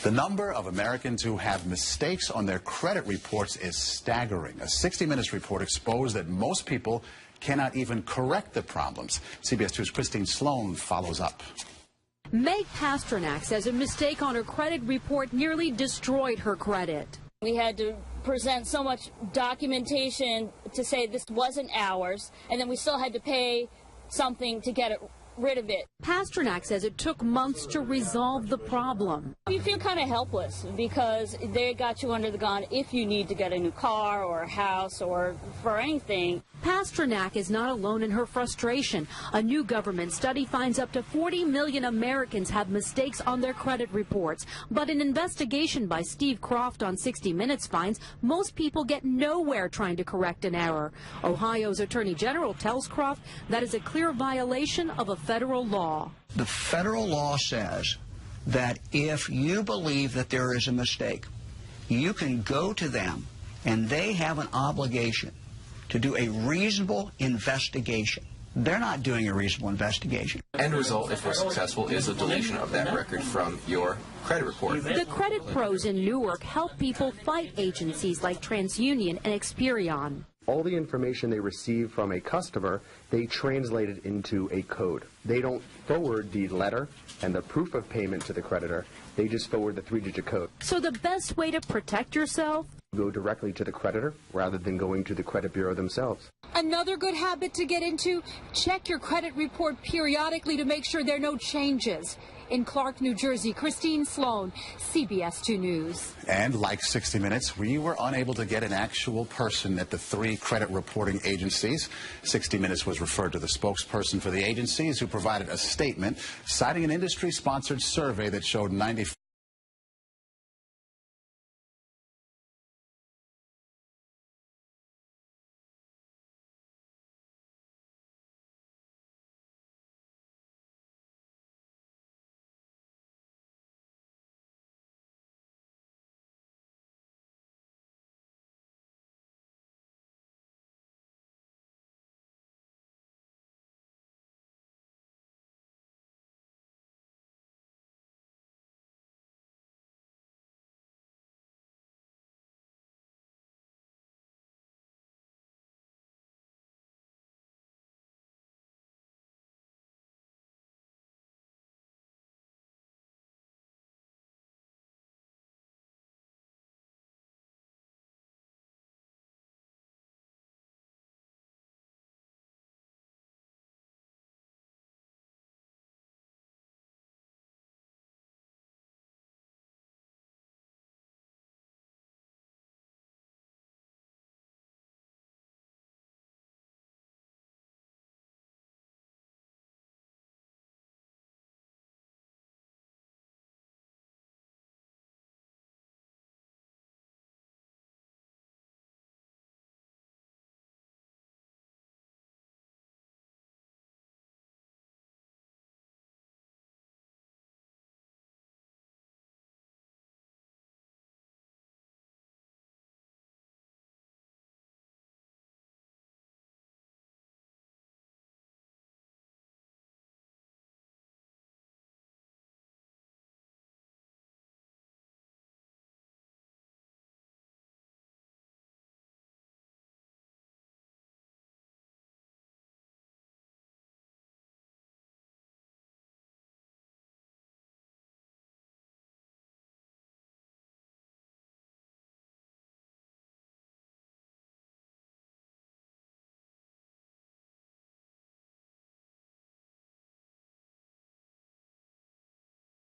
The number of Americans who have mistakes on their credit reports is staggering. A 60 Minutes report exposed that most people cannot even correct the problems. CBS 2's Christine Sloan follows up. Meg Pasternak says a mistake on her credit report nearly destroyed her credit. We had to present so much documentation to say this wasn't ours, and then we still had to pay something to get rid of it. Pasternak says it took months to resolve the problem. You feel kind of helpless because they got you under the gun if you need to get a new car or a house or for anything. Pasternak is not alone in her frustration. A new government study finds up to 40 million Americans have mistakes on their credit reports. But an investigation by Steve Croft on 60 Minutes finds most people get nowhere trying to correct an error. Ohio's Attorney General tells Croft that is a clear violation of a federal law. The federal law says that if you believe that there is a mistake, you can go to them and they have an obligation to do a reasonable investigation. They're not doing a reasonable investigation. End result, if we're successful, is a deletion of that record from your credit report. The credit pros in Newark help people fight agencies like TransUnion and Experian. All the information they receive from a customer, they translate it into a code. They don't forward the letter and the proof of payment to the creditor. They just forward the 3-digit code. So the best way to protect yourself? Go directly to the creditor rather than going to the credit bureau themselves. Another good habit to get into, check your credit report periodically to make sure there are no changes. In Clark, New Jersey, Christine Sloan, CBS 2 News. And like 60 Minutes, we were unable to get an actual person at the 3 credit reporting agencies. 60 Minutes was referred to the spokesperson for the agencies, who provided a statement citing an industry-sponsored survey that showed 95